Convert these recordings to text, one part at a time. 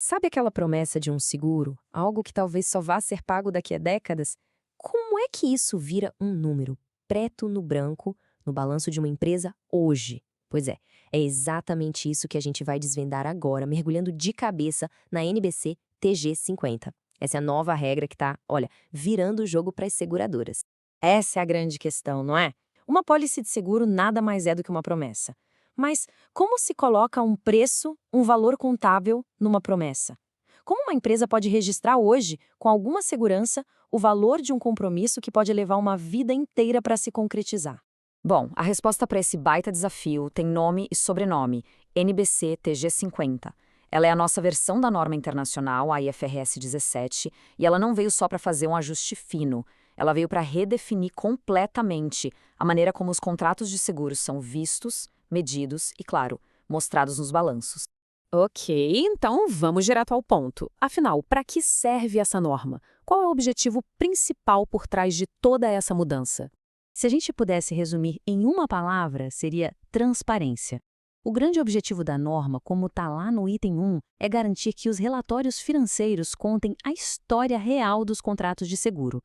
Sabe aquela promessa de um seguro? Algo que talvez só vá ser pago daqui a décadas? Como é que isso vira um número preto no branco no balanço de uma empresa hoje? Pois é exatamente isso que a gente vai desvendar agora, mergulhando de cabeça na NBC TG50. Essa é a nova regra que está, olha, virando o jogo para as seguradoras. Essa é a grande questão, não é? Uma pólice de seguro nada mais é do que uma promessa. Mas como se coloca um preço, um valor contábil numa promessa? Como uma empresa pode registrar hoje, com alguma segurança, o valor de um compromisso que pode levar uma vida inteira para se concretizar? Bom, a resposta para esse baita desafio tem nome e sobrenome: NBC TG50. Ela é a nossa versão da norma internacional, a IFRS 17, e ela não veio só para fazer um ajuste fino. Ela veio para redefinir completamente a maneira como os contratos de seguros são vistos, medidos e, claro, mostrados nos balanços. Ok, então vamos direto ao ponto. Afinal, para que serve essa norma? Qual é o objetivo principal por trás de toda essa mudança? Se a gente pudesse resumir em uma palavra, seria transparência. O grande objetivo da norma, como está lá no item 1, é garantir que os relatórios financeiros contem a história real dos contratos de seguro.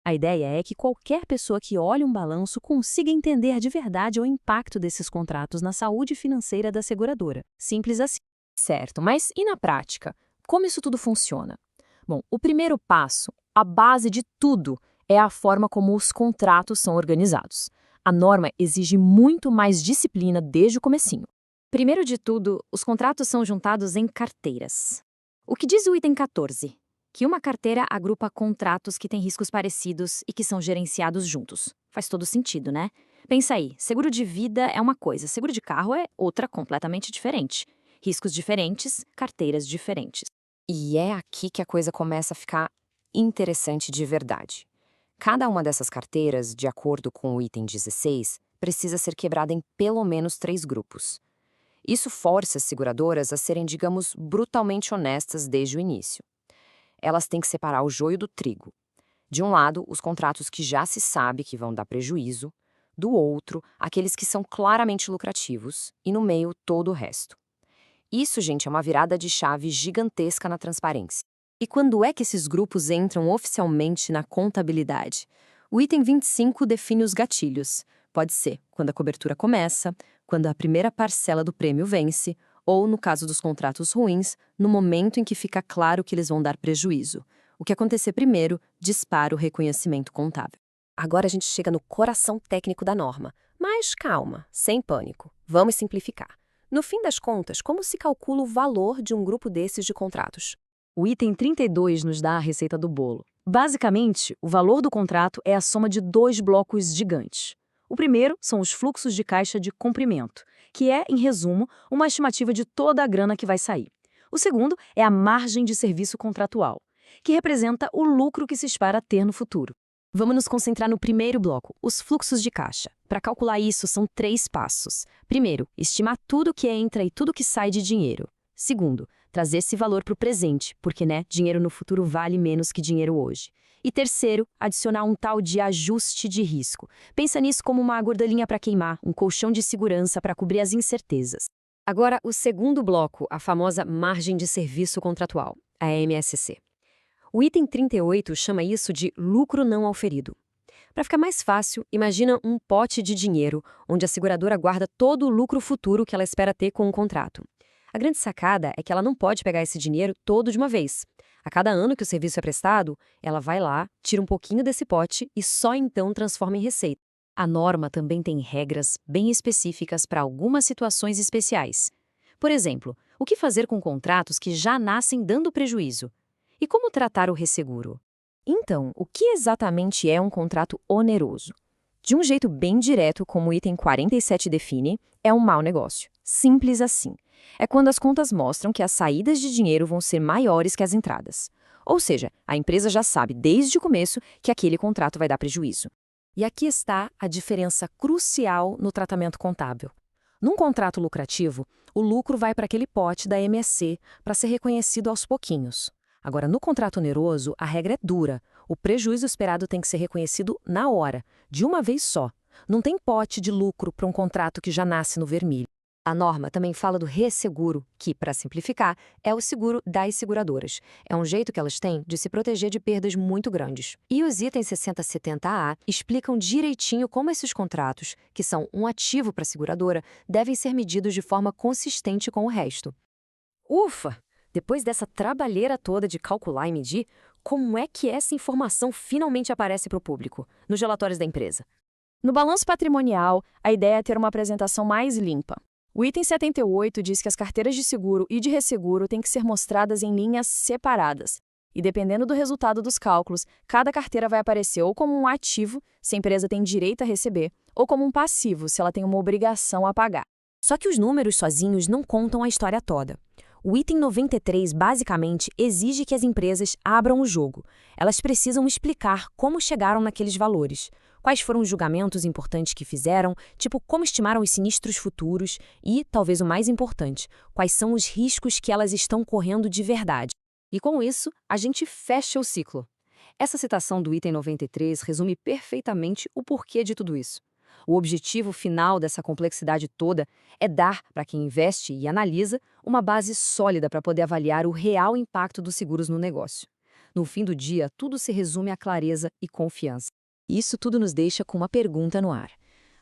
A ideia é que qualquer pessoa que olhe um balanço consiga entender de verdade o impacto desses contratos na saúde financeira da seguradora. Simples assim. Certo, mas e na prática? Como isso tudo funciona? Bom, o primeiro passo, a base de tudo, é a forma como os contratos são organizados. A norma exige muito mais disciplina desde o comecinho. Primeiro de tudo, os contratos são juntados em carteiras. O que diz o item 14? Que uma carteira agrupa contratos que têm riscos parecidos e que são gerenciados juntos. Faz todo sentido, né? Pensa aí, seguro de vida é uma coisa, seguro de carro é outra completamente diferente. Riscos diferentes, carteiras diferentes. E é aqui que a coisa começa a ficar interessante de verdade. Cada uma dessas carteiras, de acordo com o item 16, precisa ser quebrada em pelo menos 3 grupos. Isso força as seguradoras a serem, digamos, brutalmente honestas desde o início. Elas têm que separar o joio do trigo. De um lado, os contratos que já se sabe que vão dar prejuízo, do outro, aqueles que são claramente lucrativos, e no meio, todo o resto. Isso, gente, é uma virada de chave gigantesca na transparência. E quando é que esses grupos entram oficialmente na contabilidade? O item 25 define os gatilhos. Pode ser quando a cobertura começa, quando a primeira parcela do prêmio vence, ou, no caso dos contratos ruins, no momento em que fica claro que eles vão dar prejuízo. O que acontecer primeiro dispara o reconhecimento contábil. Agora a gente chega no coração técnico da norma. Mas calma, sem pânico. Vamos simplificar. No fim das contas, como se calcula o valor de um grupo desses de contratos? O item 32 nos dá a receita do bolo. Basicamente, o valor do contrato é a soma de 2 blocos gigantes. O primeiro são os fluxos de caixa de comprimento, que é, em resumo, uma estimativa de toda a grana que vai sair. O segundo é a margem de serviço contratual, que representa o lucro que se espera ter no futuro. Vamos nos concentrar no primeiro bloco, os fluxos de caixa. Para calcular isso, são 3 passos. Primeiro, estimar tudo que entra e tudo que sai de dinheiro. Segundo, trazer esse valor para o presente, porque, dinheiro no futuro vale menos que dinheiro hoje. E terceiro, adicionar um tal de ajuste de risco. Pensa nisso como uma gordurinha para queimar, um colchão de segurança para cobrir as incertezas. Agora, o segundo bloco, a famosa margem de serviço contratual, a MSC. O item 38 chama isso de lucro não auferido. Para ficar mais fácil, imagina um pote de dinheiro, onde a seguradora guarda todo o lucro futuro que ela espera ter com o contrato. A grande sacada é que ela não pode pegar esse dinheiro todo de uma vez. A cada ano que o serviço é prestado, ela vai lá, tira um pouquinho desse pote e só então transforma em receita. A norma também tem regras bem específicas para algumas situações especiais. Por exemplo, o que fazer com contratos que já nascem dando prejuízo? E como tratar o resseguro? Então, o que exatamente é um contrato oneroso? De um jeito bem direto, como o item 47 define, é um mau negócio. Simples assim. É quando as contas mostram que as saídas de dinheiro vão ser maiores que as entradas. Ou seja, a empresa já sabe desde o começo que aquele contrato vai dar prejuízo. E aqui está a diferença crucial no tratamento contábil. Num contrato lucrativo, o lucro vai para aquele pote da MSC para ser reconhecido aos pouquinhos. Agora, no contrato oneroso, a regra é dura. O prejuízo esperado tem que ser reconhecido na hora, de uma vez só. Não tem pote de lucro para um contrato que já nasce no vermelho. A norma também fala do resseguro, que, para simplificar, é o seguro das seguradoras. É um jeito que elas têm de se proteger de perdas muito grandes. E os itens 6070A explicam direitinho como esses contratos, que são um ativo para a seguradora, devem ser medidos de forma consistente com o resto. Ufa! Depois dessa trabalheira toda de calcular e medir, como é que essa informação finalmente aparece para o público, nos relatórios da empresa? No balanço patrimonial, a ideia é ter uma apresentação mais limpa. O item 78 diz que as carteiras de seguro e de resseguro têm que ser mostradas em linhas separadas. E dependendo do resultado dos cálculos, cada carteira vai aparecer ou como um ativo, se a empresa tem direito a receber, ou como um passivo, se ela tem uma obrigação a pagar. Só que os números sozinhos não contam a história toda. O item 93, basicamente, exige que as empresas abram o jogo. Elas precisam explicar como chegaram naqueles valores. Quais foram os julgamentos importantes que fizeram, tipo como estimaram os sinistros futuros e, talvez o mais importante, quais são os riscos que elas estão correndo de verdade. E com isso, a gente fecha o ciclo. Essa citação do item 93 resume perfeitamente o porquê de tudo isso. O objetivo final dessa complexidade toda é dar, para quem investe e analisa, uma base sólida para poder avaliar o real impacto dos seguros no negócio. No fim do dia, tudo se resume a clareza e confiança. Isso tudo nos deixa com uma pergunta no ar.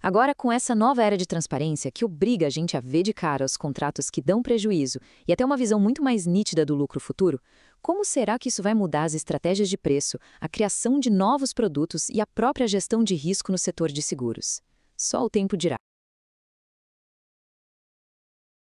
Agora, com essa nova era de transparência que obriga a gente a ver de cara os contratos que dão prejuízo e até uma visão muito mais nítida do lucro futuro, como será que isso vai mudar as estratégias de preço, a criação de novos produtos e a própria gestão de risco no setor de seguros? Só o tempo dirá.